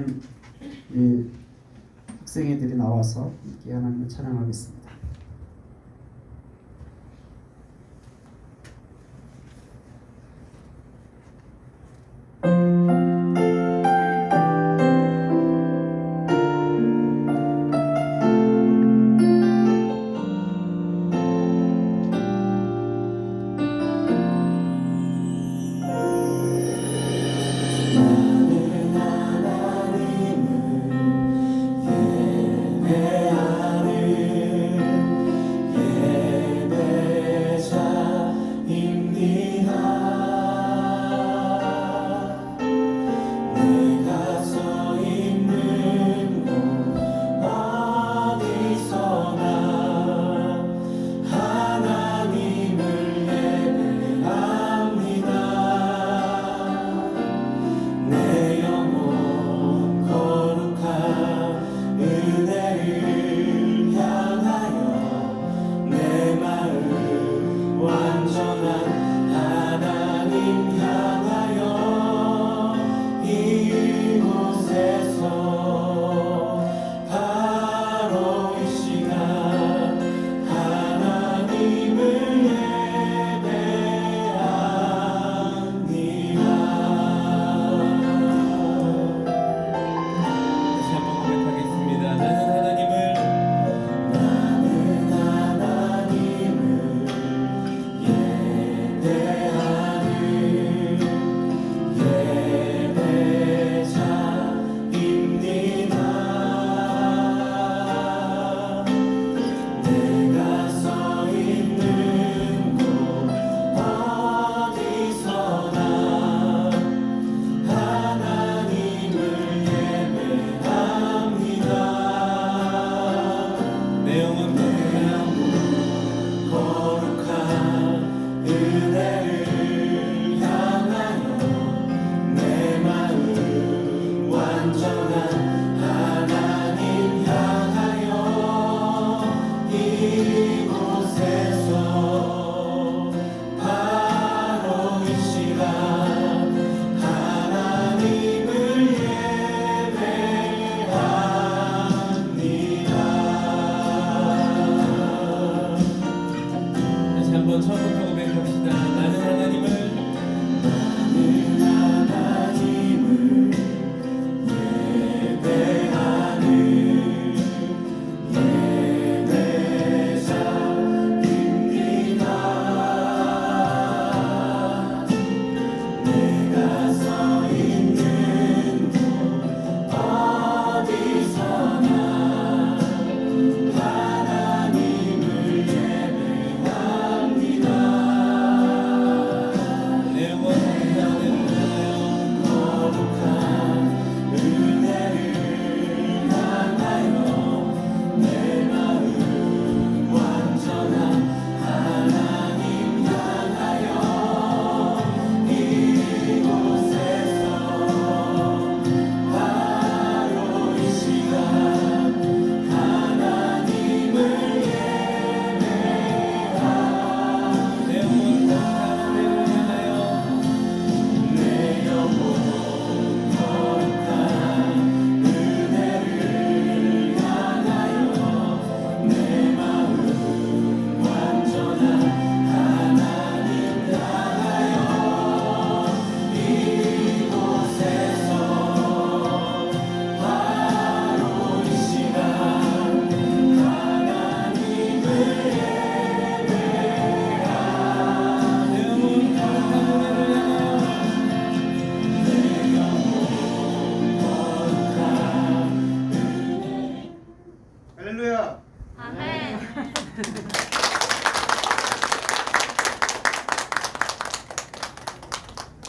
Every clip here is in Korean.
그러면 이 학생회들이 나와서 함께 하나님을 찬양하겠습니다.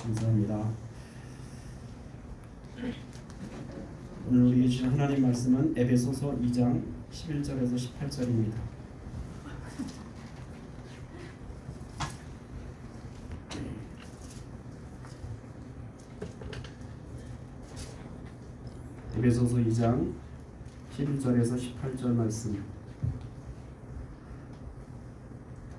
감사합니다. 오늘 우리 주신 하나님 말씀은 에베소서 2장 11절에서 18절입니다. 에베소서 2장 11절에서 18절 말씀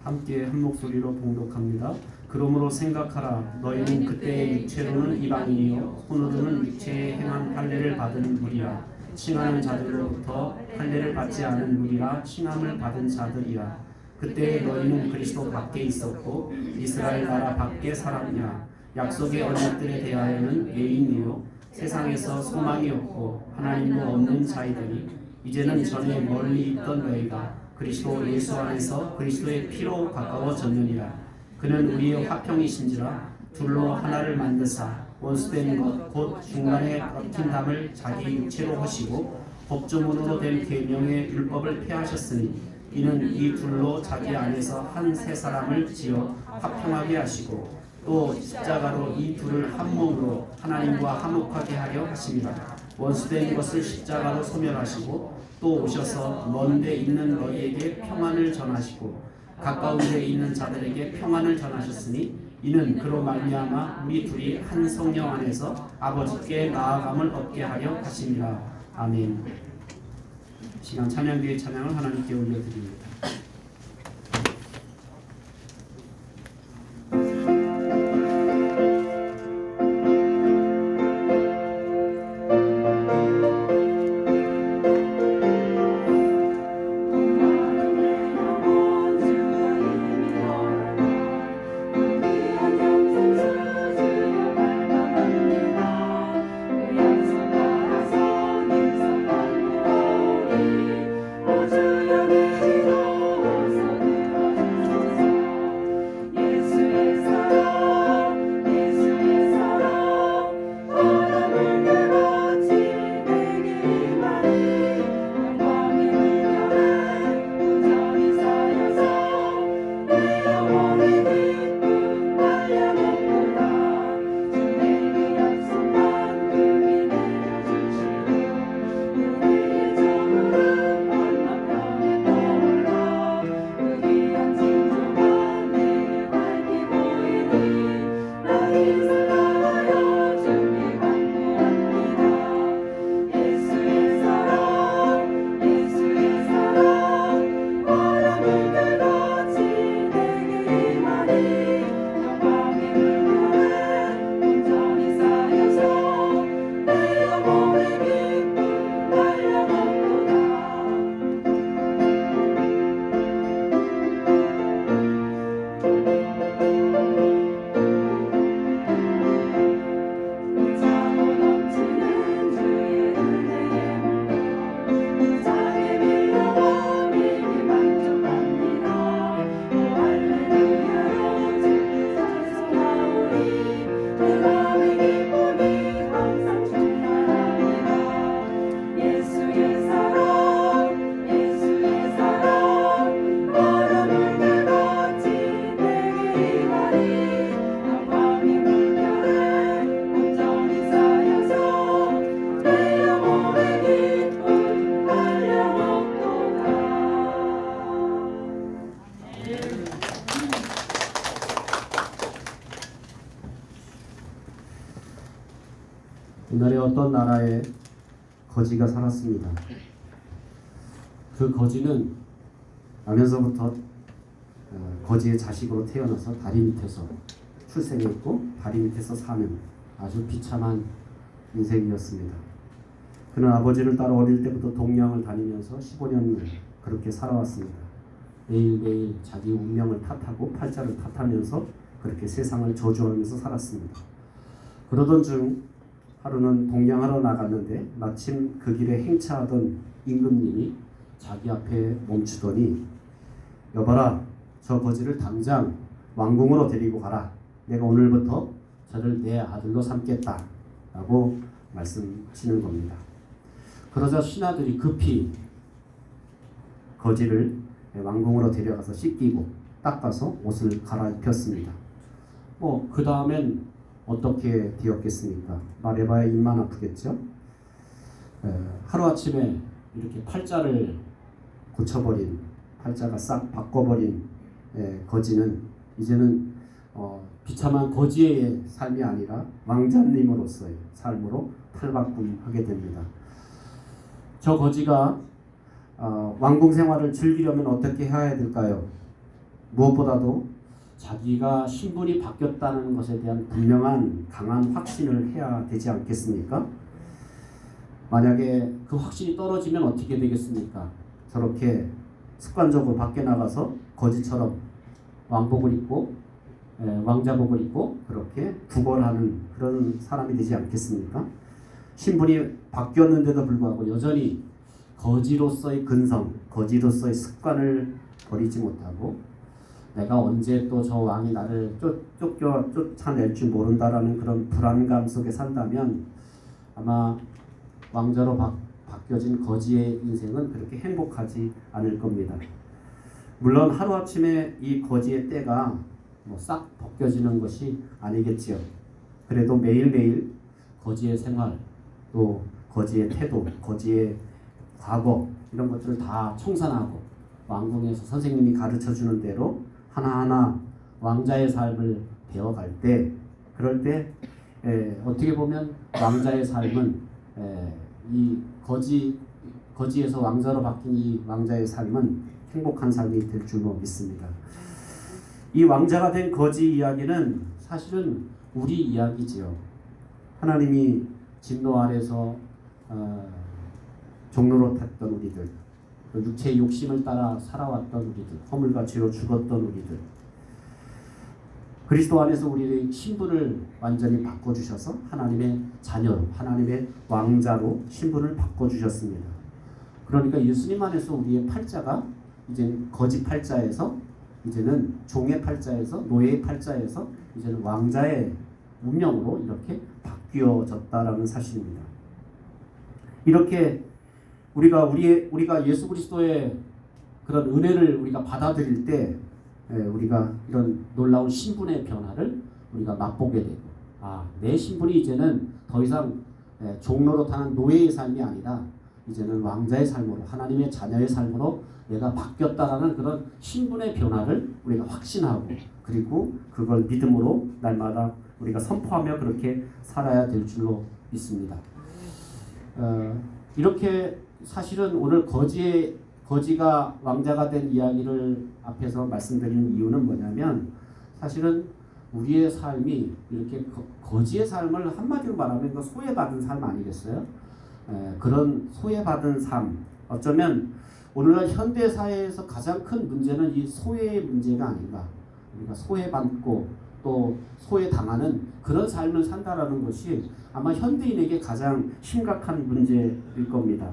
함께 한 목소리로 봉독합니다. 그 그러므로 생각하라. 너희는 그때의 육체로는 이방인이요 손으로는 육체에 행한 할례를 받은 무리라. 칭하는 자들로부터 할례를 받지 않은 무리라 칭함을 받은 자들이라. 그때 너희는 그리스도 밖에 있었고 이스라엘 나라 밖에 살았냐. 약속의 언약들에 대하여는 예인이요 세상에서 소망이 없고 하나님도 없는 자이더니 이제는 전에 멀리 있던 너희가 그리스도 예수 안에서 그리스도의 피로 가까워졌느니라. 그는 우리의 화평이신지라 둘로 하나를 만드사 원수된 것 곧 중간에 얽힌 담을 자기 육체로 하시고 법조문으로 된 계명의 율법을 폐하셨으니 이는 이 둘로 자기 안에서 한 세 사람을 지어 화평하게 하시고 또 십자가로 이 둘을 한 몸으로 하나님과 화목하게 하려 하십니다. 원수된 것을 십자가로 소멸하시고 또 오셔서 먼 데 있는 너희에게 평안을 전하시고 가까운 데 있는 자들에게 평안을 전하셨으니 이는 그로 말미암아 우리 둘이 한 성령 안에서 아버지께 나아감을 얻게 하려 하십니다. 아멘. 시간 찬양교의 찬양을 하나님께 올려드립니다. 옛날에 어떤 나라에 거지가 살았습니다. 그 거지는 나면서부터 거지의 자식으로 태어나서 다리 밑에서 출생했고 다리 밑에서 사는 아주 비참한 인생이었습니다. 그는 아버지를 따라 어릴 때부터 동양을 다니면서 15년을 그렇게 살아왔습니다. 매일매일 자기 운명을 탓하고 팔자를 탓하면서 그렇게 세상을 저주하면서 살았습니다. 그러던 중 하루는 동양하러 나갔는데 마침 그 길에 행차하던 임금님이 자기 앞에 멈추더니 여봐라, 저 거지를 당장 왕궁으로 데리고 가라. 내가 오늘부터 저를 내 아들로 삼겠다 라고 말씀하시는 겁니다. 그러자 신하들이 급히 거지를 왕궁으로 데려가서 씻기고 닦아서 옷을 갈아입혔습니다. 그 다음엔 어떻게 되었겠습니까? 말해봐야 입만 아프겠죠? 하루아침에 이렇게 팔자를 고쳐버린, 팔자가 싹 바꿔버린 거지는 이제는 비참한 거지의 삶이 아니라 왕자님으로서의 삶으로 탈바꿈하게 됩니다. 저 거지가 왕궁 생활을 즐기려면 어떻게 해야 될까요? 무엇보다도 자기가 신분이 바뀌었다는 것에 대한 분명한 강한 확신을 해야 되지 않겠습니까? 만약에 그 확신이 떨어지면 어떻게 되겠습니까? 저렇게 습관적으로 밖에 나가서 거지처럼 왕복을 입고 왕자복을 입고 그렇게 구걸하는 그런 사람이 되지 않겠습니까? 신분이 바뀌었는데도 불구하고 여전히 거지로서의 근성, 거지로서의 습관을 버리지 못하고 내가 언제 또 저 왕이 나를 쫓아낼 줄 모른다라는 그런 불안감 속에 산다면 아마 왕자로 바뀌어진 거지의 인생은 그렇게 행복하지 않을 겁니다. 물론 하루아침에 이 거지의 때가 싹 벗겨지는 것이 아니겠지요. 그래도 매일매일 거지의 생활, 또 거지의 태도, 거지의 과거 이런 것들을 다 청산하고 왕궁에서 선생님이 가르쳐주는 대로 하나하나 왕자의 삶을 배워갈 때, 그럴 때 어떻게 보면 왕자의 삶은 이 거지에서 왕자로 바뀐 이 왕자의 삶은 행복한 삶이 될 줄로 믿습니다. 이 왕자가 된 거지 이야기는 사실은 우리 이야기지요. 하나님이 진노 아래서 종로로 탔던 우리들, 육체의 욕심을 따라 살아왔던 우리들, 허물과 죄로 죽었던 우리들, 그리스도 안에서 우리의 신분을 완전히 바꿔주셔서 하나님의 자녀로, 하나님의 왕자로 신분을 바꿔주셨습니다. 그러니까 예수님 안에서 우리의 팔자가 이제 거지 팔자에서 이제는 종의 팔자에서, 노예의 팔자에서 이제는 왕자의 운명으로 이렇게 바뀌어졌다라는 사실입니다. 이렇게 우리가 예수 그리스도의 그런 은혜를 우리가 받아들일 때 우리가 이런 놀라운 신분의 변화를 우리가 맛보게 되고, 내 신분이 이제는 더 이상 종로로 타는 노예의 삶이 아니라 이제는 왕자의 삶으로, 하나님의 자녀의 삶으로 내가 바뀌었다라는 그런 신분의 변화를 우리가 확신하고, 그리고 그걸 믿음으로 날마다 우리가 선포하며 그렇게 살아야 될 줄로 믿습니다. 이렇게 사실은 오늘 거지가 왕자가 된 이야기를 앞에서 말씀드리는 이유는 뭐냐면, 사실은 우리의 삶이 이렇게 거지의 삶을 한마디로 말하면 그 소외받은 삶 아니겠어요? 그런 소외받은 삶, 어쩌면 오늘날 현대 사회에서 가장 큰 문제는 이 소외의 문제가 아닌가. 우리가 소외받고 또 소외당하는 그런 삶을 산다라는 것이 아마 현대인에게 가장 심각한 문제일 겁니다.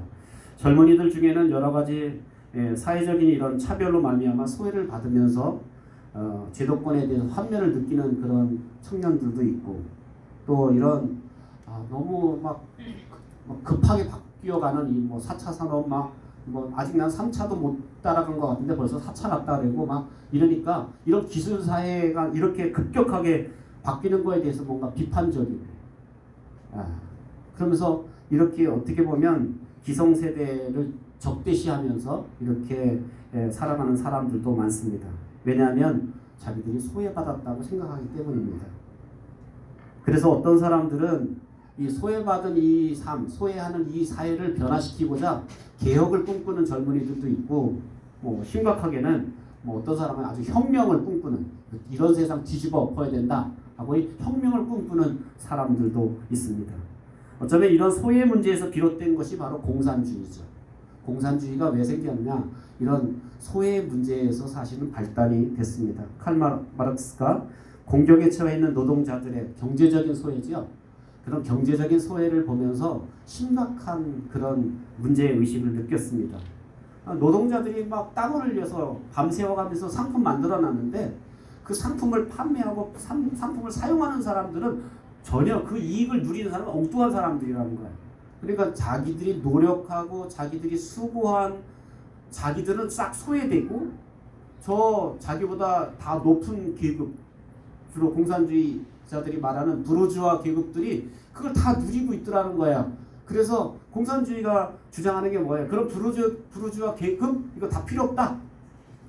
젊은이들 중에는 여러 가지 사회적인 이런 차별로 말미암아 소외를 받으면서 제도권에 대해서 환멸을 느끼는 그런 청년들도 있고, 또 이런 너무 막 급하게 바뀌어가는 이 4차 산업 아직 난 3차도 못 따라간 것 같은데 벌써 4차 갔다 그러고 이러니까 이런 기술 사회가 이렇게 급격하게 바뀌는 거에 대해서 뭔가 비판적이고, 그러면서 이렇게 어떻게 보면 기성세대를 적대시하면서 이렇게 살아가는 사람들도 많습니다. 왜냐하면 자기들이 소외받았다고 생각하기 때문입니다. 그래서 어떤 사람들은 이 소외받은 이 삶, 소외하는 이 사회를 변화시키고자 개혁을 꿈꾸는 젊은이들도 있고, 심각하게는 어떤 사람은 아주 혁명을 꿈꾸는, 이런 세상 뒤집어 엎어야 된다 하고 이 혁명을 꿈꾸는 사람들도 있습니다. 어쩌면 이런 소외 문제에서 비롯된 것이 바로 공산주의죠. 공산주의가 왜 생겼냐? 이런 소외 문제에서 사실은 발달이 됐습니다. 칼 마르크스가 공격에 처해 있는 노동자들의 경제적인 소외죠. 그런 경제적인 소외를 보면서 심각한 그런 문제의식을 느꼈습니다. 노동자들이 땀을 흘려서 밤새워가면서 상품 만들어놨는데 그 상품을 판매하고 상품을 사용하는 사람들은 전혀 그 이익을 누리는 사람은 엉뚱한 사람들이라는 거예요. 그러니까 자기들이 노력하고 자기들이 수고한, 자기들은 싹 소외되고 저 자기보다 다 높은 계급, 주로 공산주의자들이 말하는 부르주아 계급들이 그걸 다 누리고 있더라는 거야. 그래서 공산주의가 주장하는 게 뭐예요? 그럼 부르주아 계급 이거 다 필요 없다.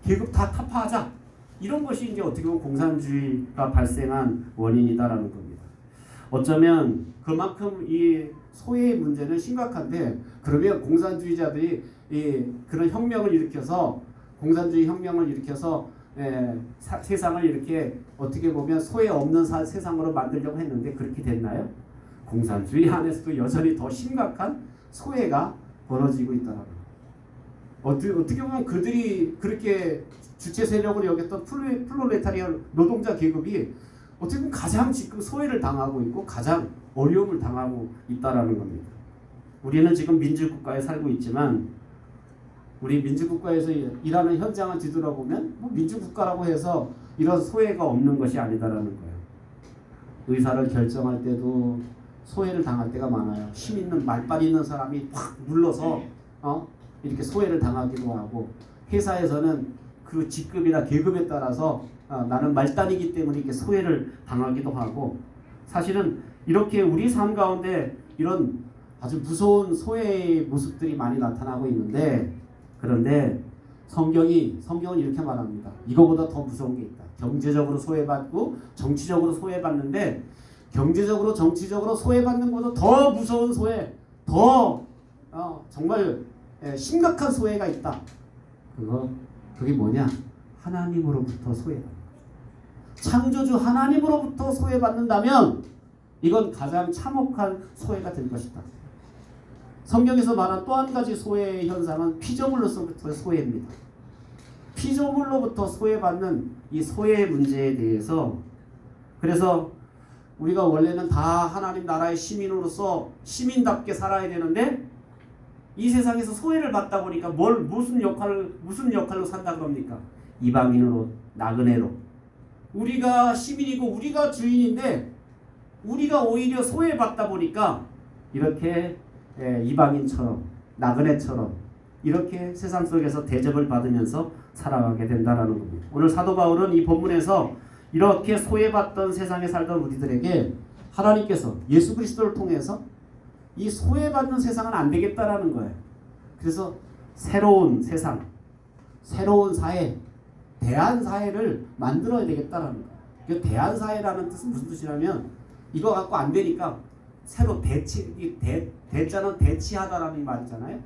계급 다 타파하자. 이런 것이 이제 어떻게 보면 공산주의가 발생한 원인이다라는 겁니다. 어쩌면 그만큼 이 소외의 문제는 심각한데, 그러면 공산주의자들이 그런 혁명을 일으켜서, 공산주의 혁명을 일으켜서 세상을 이렇게 어떻게 보면 소외 없는 세상으로 만들려고 했는데 그렇게 됐나요? 공산주의 안에서도 여전히 더 심각한 소외가 벌어지고 있더라고요. 어떻게 보면 그들이 그렇게 주체 세력으로 여겼던 플로레타리안 노동자 계급이 어떻게 보면 가장 지금 소외를 당하고 있고 가장 어려움을 당하고 있다라는 겁니다. 우리는 지금 민주국가에 살고 있지만 우리 민주국가에서 일하는 현장을 뒤돌아보면 뭐 민주국가라고 해서 이런 소외가 없는 것이 아니다라는 거예요. 의사를 결정할 때도 소외를 당할 때가 많아요. 힘 있는 말빨 있는 사람이 확 눌러서 이렇게 소외를 당하기도 하고, 회사에서는 그 직급이나 계급에 따라서 나는 말단이기 때문에 이렇게 소외를 당하기도 하고, 사실은 이렇게 우리 삶 가운데 이런 아주 무서운 소외의 모습들이 많이 나타나고 있는데, 그런데 성경은 이렇게 말합니다. 이거보다 더 무서운 게 있다. 경제적으로 소외받고 정치적으로 소외받는데, 경제적으로 정치적으로 소외받는 것보다 더 무서운 소외, 더 정말 심각한 소외가 있다. 그게 뭐냐? 하나님으로부터 소외받는 거죠. 창조주 하나님으로부터 소외받는다면 이건 가장 참혹한 소외가 될 것이다. 성경에서 말한 또 한 가지 소외의 현상은 피조물로서부터 소외입니다. 피조물로부터 소외받는 이 소외의 문제에 대해서, 그래서 우리가 원래는 다 하나님 나라의 시민으로서 시민답게 살아야 되는데 이 세상에서 소외를 받다 보니까 무슨 역할로 산다 그럽니까? 이방인으로, 나그네로. 우리가 시민이고 우리가 주인인데 우리가 오히려 소외받다 보니까 이렇게 이방인처럼, 나그네처럼 이렇게 세상 속에서 대접을 받으면서 살아가게 된다라는 겁니다. 오늘 사도 바울은 이 본문에서 이렇게 소외받던 세상에 살던 우리들에게 하나님께서 예수 그리스도를 통해서 이 소외받는 세상은 안 되겠다라는 거예요. 그래서 새로운 세상, 새로운 사회, 대한사회를 만들어야 되겠다라는 거예요. 대한사회라는 뜻은 무슨 뜻이냐면 이거 갖고 안 되니까 새로 대자는 대치하다라는 말이잖아요.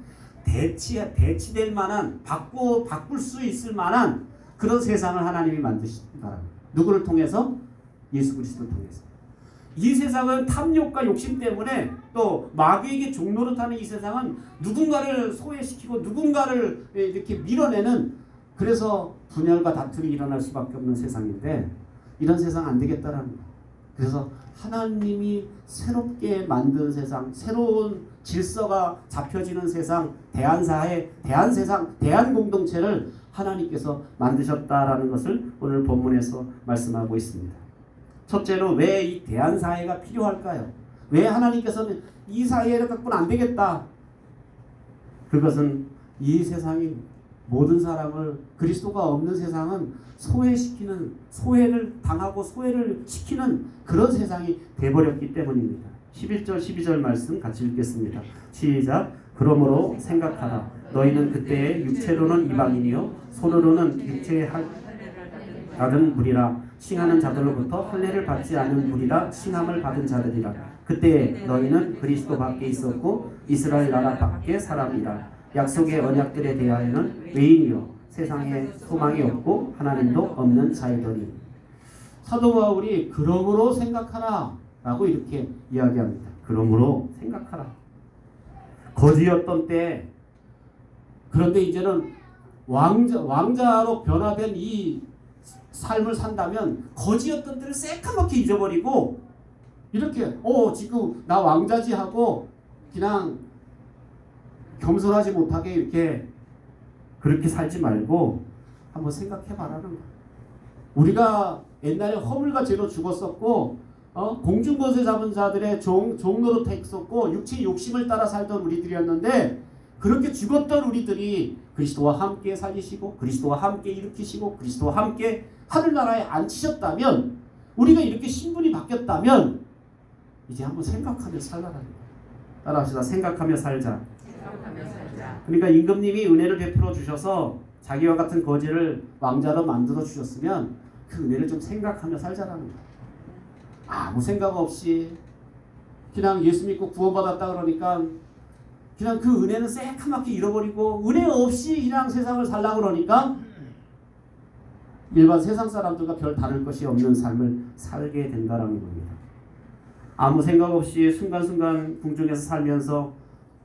대치될 만한, 바꿀 수 있을 만한 그런 세상을 하나님이 만드신다. 누구를 통해서? 예수 그리스도를 통해서. 이 세상은 탐욕과 욕심 때문에, 또 마귀에게 종노릇하는 이 세상은 누군가를 소외시키고 누군가를 이렇게 밀어내는, 그래서 분열과 다툼이 일어날 수밖에 없는 세상인데 이런 세상 안 되겠다라는 거예요. 그래서 하나님이 새롭게 만든 세상, 새로운 질서가 잡혀지는 세상, 대한사회, 대한세상, 대한공동체를 하나님께서 만드셨다라는 것을 오늘 본문에서 말씀하고 있습니다. 첫째로 왜 이 대한사회가 필요할까요? 왜 하나님께서는 이 사회를 갖고는 안 되겠다. 그것은 이 세상이 모든 사람을, 그리스도가 없는 세상은 소외시키는, 소외를 당하고 소외를 시키는 그런 세상이 돼버렸기 때문입니다. 11절 12절 말씀 같이 읽겠습니다. 시작. 그러므로 생각하라. 너희는 그때에 육체로는 이방인이요 손으로는 육체에 받은 무리라. 칭하는 자들로부터 할례를 받지 않는 무리라. 칭함을 받은 자들이라. 그때에 너희는 그리스도 밖에 있었고 이스라엘 나라 밖에 사람이라. 약속의 언약들에 대하여는 외인이요 세상에 소망이 없고 하나님도 없는 자이더니. 사도 바울이 그러므로 생각하라 라고 이렇게 이야기합니다. 그러므로 생각하라. 거지였던 때, 그런데 이제는 왕자로 변화된 이 삶을 산다면 거지였던 때를 새까맣게 잊어버리고 이렇게 지금 나 왕자지 하고 그냥 겸손하지 못하게 이렇게 그렇게 살지 말고 한번 생각해 봐라는 거야. 우리가 옛날에 허물과 죄로 죽었었고 공중권세 잡은 자들의 종로로 택했었고 육체의 욕심을 따라 살던 우리들이었는데, 그렇게 죽었던 우리들이 그리스도와 함께 살리시고 그리스도와 함께 일으키시고 그리스도와 함께 하늘나라에 앉히셨다면, 우리가 이렇게 신분이 바뀌었다면 이제 한번 생각하며 살라는 거야. 따라합시다. 생각하며 살자. 그러니까 임금님이 은혜를 베풀어 주셔서 자기와 같은 거지를 왕자로 만들어 주셨으면 그 은혜를 좀 생각하며 살자라는 거야. 아무 생각 없이 그냥 예수 믿고 구원받았다 그러니까 그냥 그 은혜는 새카맣게 잃어버리고 은혜 없이 그냥 세상을 살라 그러니까 일반 세상 사람들과 별 다를 것이 없는 삶을 살게 된다라는 겁니다. 아무 생각 없이 순간순간 궁중에서 살면서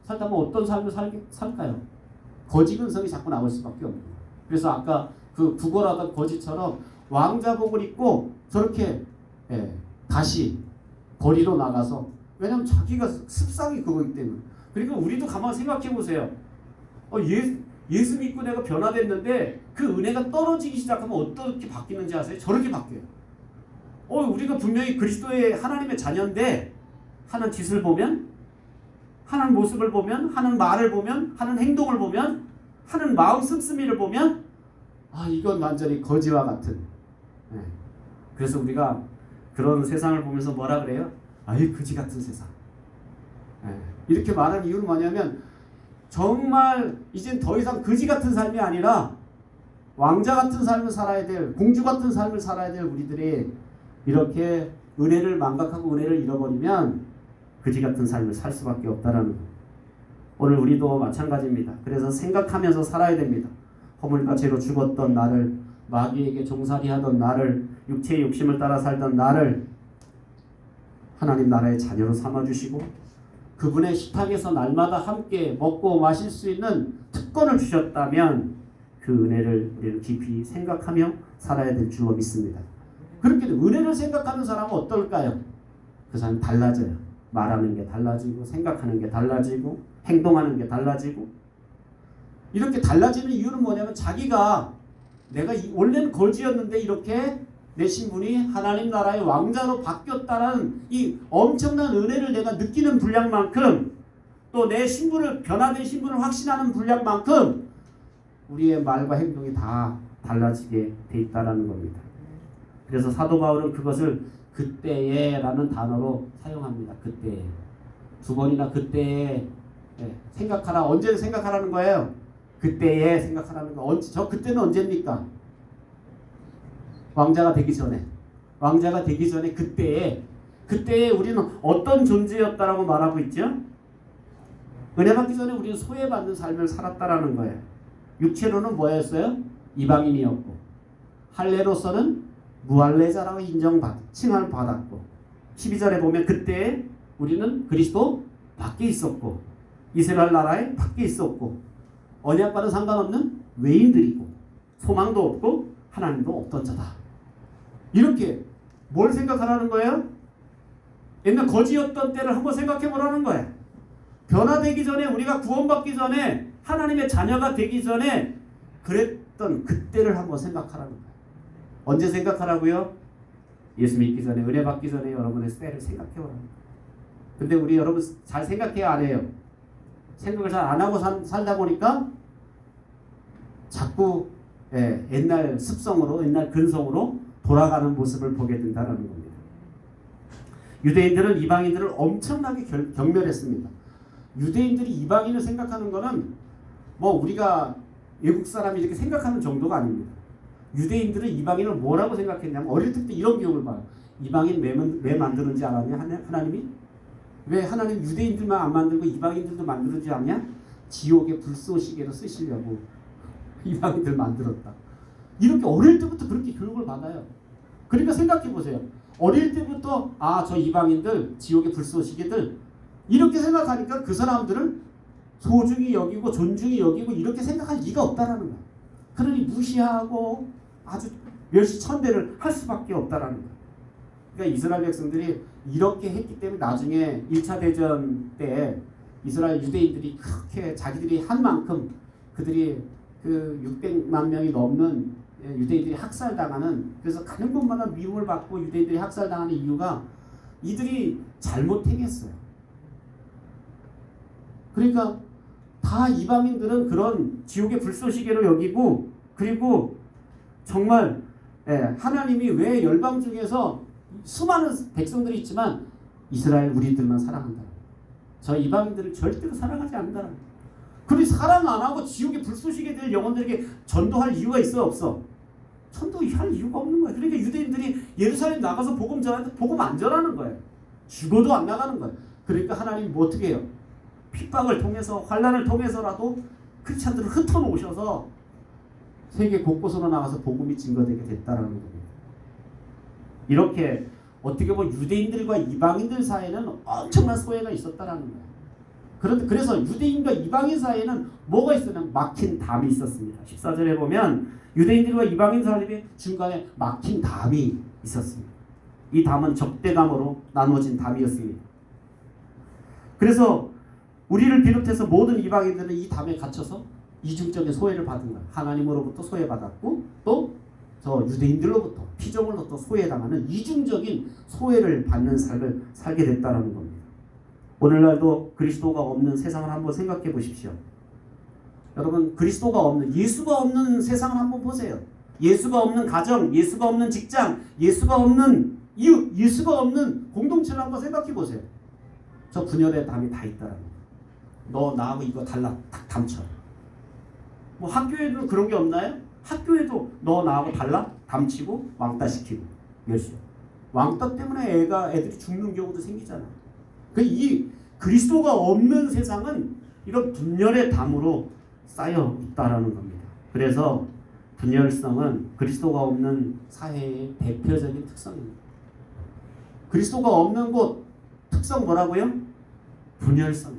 살다 보면 어떤 삶을 살까요? 거지 근성이 자꾸 나올 수밖에 없는 거예요. 그래서 아까 그 구걸하던 거지처럼 왕자복을 입고 저렇게 다시 거리로 나가서, 왜냐하면 자기가 습성이 그거기 때문에. 그러니까 우리도 가만히 생각해 보세요. 예수 믿고 내가 변화됐는데 그 은혜가 떨어지기 시작하면 어떻게 바뀌는지 아세요? 저렇게 바뀌어요. 우리가 분명히 그리스도의 하나님의 자녀인데 하는 짓을 보면, 하는 모습을 보면, 하는 말을 보면, 하는 행동을 보면, 하는 마음 씀씀이를 보면 이건 완전히 거지와 같은. 그래서 우리가 그런 세상을 보면서 뭐라 그래요? 거지 같은 세상. 이렇게 말하는 이유는 뭐냐면 정말 이젠 더 이상 거지 같은 삶이 아니라 왕자 같은 삶을 살아야 될, 공주 같은 삶을 살아야 될 우리들이 이렇게 은혜를 망각하고 은혜를 잃어버리면 거지 같은 삶을 살 수밖에 없다라는 거. 오늘 우리도 마찬가지입니다. 그래서 생각하면서 살아야 됩니다. 허물과 죄로 죽었던 나를, 마귀에게 종살이하던 나를, 육체의 욕심을 따라 살던 나를 하나님 나라의 자녀로 삼아주시고 그분의 식탁에서 날마다 함께 먹고 마실 수 있는 특권을 주셨다면 그 은혜를 우리는 깊이 생각하며 살아야 될 줄로 믿습니다. 그렇게 은혜를 생각하는 사람은 어떨까요? 그 사람은 달라져요. 말하는 게 달라지고, 생각하는 게 달라지고, 행동하는 게 달라지고. 이렇게 달라지는 이유는 뭐냐면 자기가 내가 원래는 거지였는데 이렇게 내 신분이 하나님 나라의 왕자로 바뀌었다는 이 엄청난 은혜를 내가 느끼는 분량만큼, 또 내 신분을, 변화된 신분을 확신하는 분량만큼 우리의 말과 행동이 다 달라지게 돼 있다는 겁니다. 그래서 사도 바울은 그것을 그때에 라는 단어로 사용합니다. 그때에. 두 번이나 그때에 생각하라. 언제 생각하라는 거예요? 그때에 생각하라는 거. 저 그때는 언제입니까? 왕자가 되기 전에. 왕자가 되기 전에 그때에 우리는 어떤 존재였다라고 말하고 있죠? 은혜 받기 전에 우리는 소외받는 삶을 살았다라는 거예요. 육체로는 뭐였어요? 이방인이었고, 할례로서는 무할례자라고 칭함을 받았고, 12절에 보면 그때 우리는 그리스도 밖에 있었고, 이스라엘 나라에 밖에 있었고, 언약과는 상관없는 외인들이고, 소망도 없고 하나님도 없던 자다. 이렇게 뭘 생각하라는 거예요? 옛날 거지였던 때를 한번 생각해 보라는 거예요. 변화되기 전에, 우리가 구원받기 전에, 하나님의 자녀가 되기 전에 그랬던 그때를 한번 생각하라는 거예요. 언제 생각하라고요? 예수 믿기 전에, 은혜 받기 전에 여러분의 때를 생각해 보라는 거예요. 근데 우리 여러분 잘 생각해야 안 해요. 생각을 잘 안 하고 살다 보니까 자꾸 옛날 습성으로, 옛날 근성으로 돌아가는 모습을 보게 된다는 겁니다. 유대인들은 이방인들을 엄청나게 경멸했습니다. 유대인들이 이방인을 생각하는 것은 우리가 외국 사람이 이렇게 생각하는 정도가 아닙니다. 유대인들은 이방인을 뭐라고 생각했냐면, 어릴 때부터 이런 교훈을 봐요. 이방인 왜 만드는지 알았냐? 하나님이? 왜 하나님 유대인들만 안 만들고 이방인들도 만드는지 아냐? 지옥의 불쏘시개로 쓰시려고 이방인들 만들었다. 이렇게 어릴 때부터 그렇게 교육을 받아요. 그러니까 생각해 보세요. 어릴 때부터 저 이방인들, 지옥의 불쏘시개들 이렇게 생각하니까 그 사람들을 소중히 여기고 존중히 여기고 이렇게 생각할 리가 없다라는 거예요. 그러니 무시하고 아주 멸시천대를 할 수밖에 없다라는 거예요. 그러니까 이스라엘 백성들이 이렇게 했기 때문에 나중에 1차 대전 때 이스라엘 유대인들이 그렇게 자기들이 한 만큼 그들이 그 600만 명이 넘는 유대인들이 학살당하는, 그래서 가는 곳마다 미움을 받고 유대인들이 학살당하는 이유가 이들이 잘못 행했어요. 그러니까 다 이방인들은 그런 지옥의 불쏘시개로 여기고, 그리고 정말 하나님이 왜 열방 중에서 수많은 백성들이 있지만 이스라엘 우리들만 사랑한다. 저 이방인들을 절대로 사랑하지 않는다. 그리고 사랑 안 하고 지옥의 불쏘시개 될 영혼들에게 전도할 이유가 있어, 없어? 전도할 이유가 없는 거예요. 그러니까 유대인들이 예루살렘 나가서 복음 전하는데 복음 안 전하는 거예요. 죽어도 안 나가는 거예요. 그러니까 하나님이 뭐 어떻게 해요? 핍박을 통해서, 환난을 통해서라도 크리스찬들을 흩어놓으셔서 세계 곳곳으로 나가서 복음이 증거되게 됐다라는 겁니다. 이렇게 어떻게 보면 유대인들과 이방인들 사이에는 엄청난 소외가 있었다라는 거예요. 그래서 유대인과 이방인 사이에는 뭐가 있었냐면 막힌 담이 있었습니다. 14절에 보면 유대인들과 이방인 사이에 중간에 막힌 담이 있었습니다. 이 담은 적대감으로 나누어진 담이었습니다. 그래서 우리를 비롯해서 모든 이방인들은 이 담에 갇혀서 이중적인 소외를 받은 거예요. 하나님으로부터 소외받았고 또 저 유대인들로부터 피조물로부터 소외당하는 이중적인 소외를 받는 삶을 살게 됐다는 겁니다. 오늘날도 그리스도가 없는 세상을 한번 생각해 보십시오. 여러분, 그리스도가 없는, 예수가 없는 세상을 한번 보세요. 예수가 없는 가정, 예수가 없는 직장, 예수가 없는 이웃, 예수가 없는 공동체를 한번 생각해 보세요. 저 분열의 담이 다 있다라는 거예요. 너 나하고 이거 달라, 딱 담쳐. 뭐 학교에도 그런 게 없나요? 학교에도 너 나하고 달라, 담치고 왕따시키고 멸시해. 왕따 때문에 애들이 죽는 경우도 생기잖아요. 이 그리스도가 없는 세상은 이런 분열의 담으로 쌓여 있다라는 겁니다. 그래서 분열성은 그리스도가 없는 사회의 대표적인 특성입니다. 그리스도가 없는 곳 특성 뭐라고요? 분열성.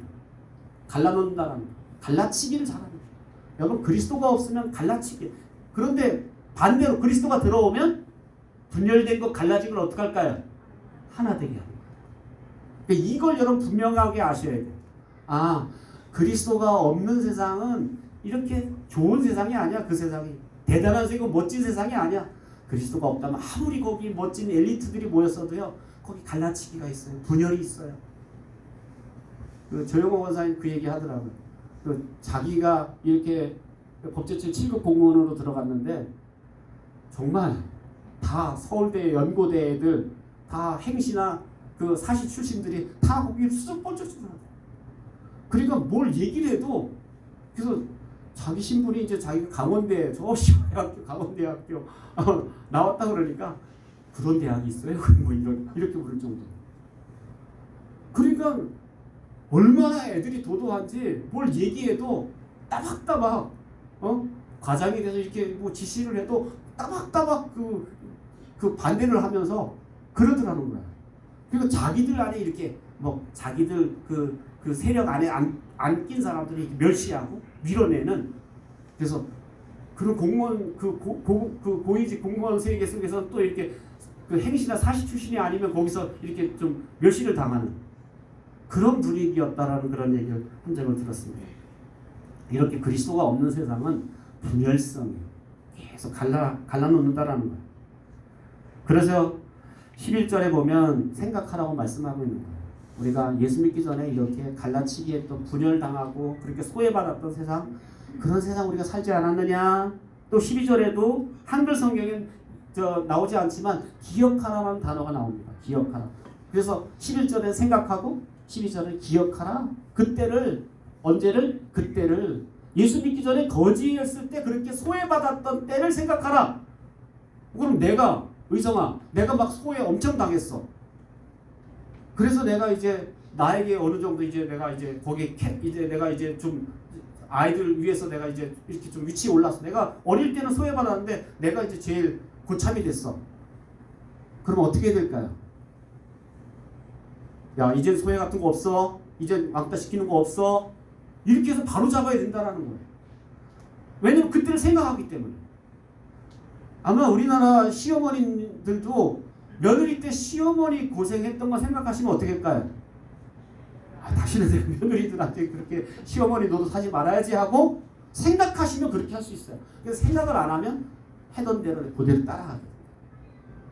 갈라놓는다라는 거. 갈라치기를 잘하는 거예요. 여러분, 그리스도가 없으면 갈라치기. 그런데 반대로 그리스도가 들어오면 분열된 것, 갈라진 걸 어떻게 할까요? 하나 되게 하는 거예요. 그러니까 이걸 여러분 분명하게 아셔야 돼요. 아, 그리스도가 없는 세상은 이렇게 좋은 세상이 아니야. 그 세상이 대단한 세고 멋진 세상이 아니야. 그리스도가 없다면 아무리 거기 멋진 엘리트들이 모였어도요, 거기 갈라치기가 있어요. 분열이 있어요. 그 조영호 원사님 그 얘기 하더라고요. 그 자기가 이렇게 법제처 7급 공무원으로 들어갔는데 정말 다 서울대 연고대 애들 다 행시나 그 사시 출신들이 다 거기 수석 번쩍수석하대. 그러니까 뭘 얘기를 해도 그래서 자기 신분이 이제 자기가 강원대 저 시외학교 강원대학교 나왔다 그러니까 그런 대학이 있어요? 뭐 이렇게 부를 정도. 그러니까 얼마나 애들이 도도한지 뭘 얘기해도 따박따박 과장이 돼서 이렇게 뭐 지시를 해도 따박따박 그 반대를 하면서 그러더라는 거야. 그리고 자기들 안에 이렇게 뭐 자기들 그 세력 안에 안 낀 사람들이 이렇게 멸시하고 밀어내는. 그래서 그런 공무원 그 고위직 공무원 세계 속에서 또 이렇게 그 행시나 사시 출신이 아니면 거기서 이렇게 좀 멸시를 당하는 그런 분위기였다라는 그런 얘기를 한 적을 들었습니다. 이렇게 그리스도가 없는 세상은 분열성이 계속 갈라놓는다라는 거예요. 그래서 11절에 보면 생각하라고 말씀하고 있는 거예요. 우리가 예수 믿기 전에 이렇게 갈라치기 했던, 분열당하고 그렇게 소외받았던 세상, 그런 세상 우리가 살지 않았느냐. 또 12절에도 한글 성경엔 나오지 않지만 기억하라는 단어가 나옵니다. 기억하라. 그래서 11절에 생각하고 12절에 기억하라. 그때를, 언제를? 그때를 예수 믿기 전에 거지였을 때 그렇게 소외받았던 때를 생각하라. 그럼 내가, 의성아, 내가 막 소외 엄청 당했어. 그래서 내가 이제 나에게 어느 정도 이제 내가 이제 거기에 이제 내가 이제 좀 아이들 위해서 내가 이제 이렇게 좀 위치에 올랐어. 내가 어릴 때는 소외받았는데 내가 이제 제일 고참이 됐어. 그럼 어떻게 해야 될까요? 야, 이제 소외 같은 거 없어. 이제 왕따 시키는 거 없어. 이렇게 해서 바로 잡아야 된다는 거예요. 왜냐면 그때를 생각하기 때문에. 아마 우리나라 시어머니들도 며느리 때 시어머니 고생했던 거 생각하시면 어떻게 할까요? 다시는 내가 며느리들한테 그렇게 시어머니 너도 사지 말아야지 하고 생각하시면 그렇게 할 수 있어요. 그래서 생각을 안 하면 하던 대로 그대로 따라가게 돼요.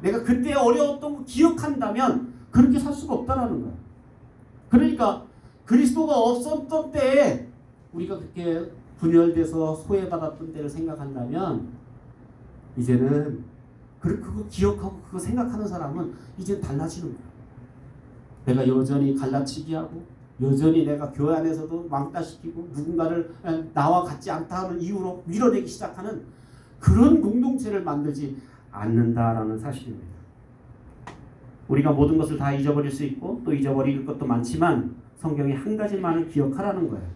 내가 그때 어려웠던 거 기억한다면 그렇게 살 수가 없다라는 거예요. 그러니까 그리스도가 없었던 때에 우리가 그렇게 분열돼서 소외받았던 때를 생각한다면 이제는 그거 기억하고 그거 생각하는 사람은 이제 달라지는 거예요. 내가 여전히 갈라치기하고 여전히 내가 교회 안에서도 왕따시키고 누군가를 나와 같지 않다 하는 이유로 밀어내기 시작하는 그런 공동체를 만들지 않는다라는 사실입니다. 우리가 모든 것을 다 잊어버릴 수 있고 또 잊어버릴 것도 많지만 성경이 한 가지만을 기억하라는 거예요.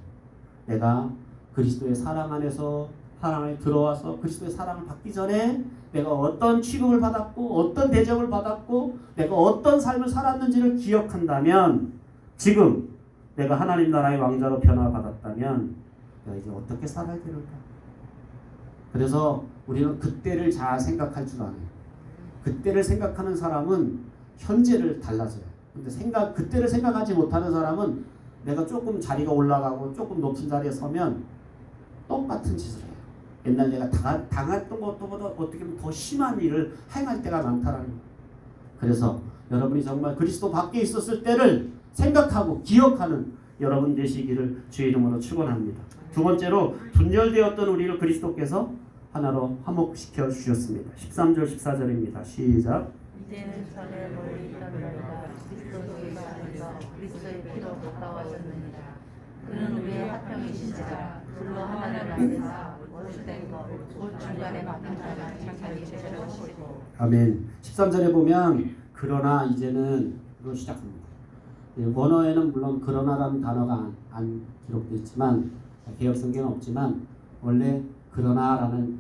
내가 그리스도의 사랑 안에서 사랑에 들어와서 그리스도의 사랑을 받기 전에 내가 어떤 취급을 받았고 어떤 대접을 받았고 내가 어떤 삶을 살았는지를 기억한다면 지금 내가 하나님 나라의 왕자로 변화받았다면 내가 이제 어떻게 살아야 되는가. 그래서 우리는 그때를 잘 생각할 줄 아는, 그때를 생각하는 사람은 현재를 달라져요. 근데 그때를 생각하지 못하는 사람은 내가 조금 자리가 올라가고 조금 높은 자리에 서면 똑같은 짓을 해요. 옛날 내가 당했던 것보다 어떻게 보면 더 심한 일을 행할 때가 많다라는 거예요. 그래서 여러분이 정말 그리스도 밖에 있었을 때를 생각하고 기억하는 여러분 되시기를 주의 이름으로 축원합니다. 두 번째로 분열되었던 우리를 그리스도께서 하나로 화목시켜 주셨습니다. 13절 14절입니다. 시작. 이제는 전에 멀리 있던 너희가 그리스도의 안에서 그리스도의 피로 가까워졌느니라. 그는 우리의 화평이신지라. 불로 하나님 앞에서 원수된 것 곧 중간에 막힌 자를 자기 죄로 하시고. 아멘. 13절에 보면 그러나 이제는 로 시작합니다. 원어에는 물론 그러나라는 단어가 안 기록되어 있지만 개역 성경은 없지만 원래 그러나라는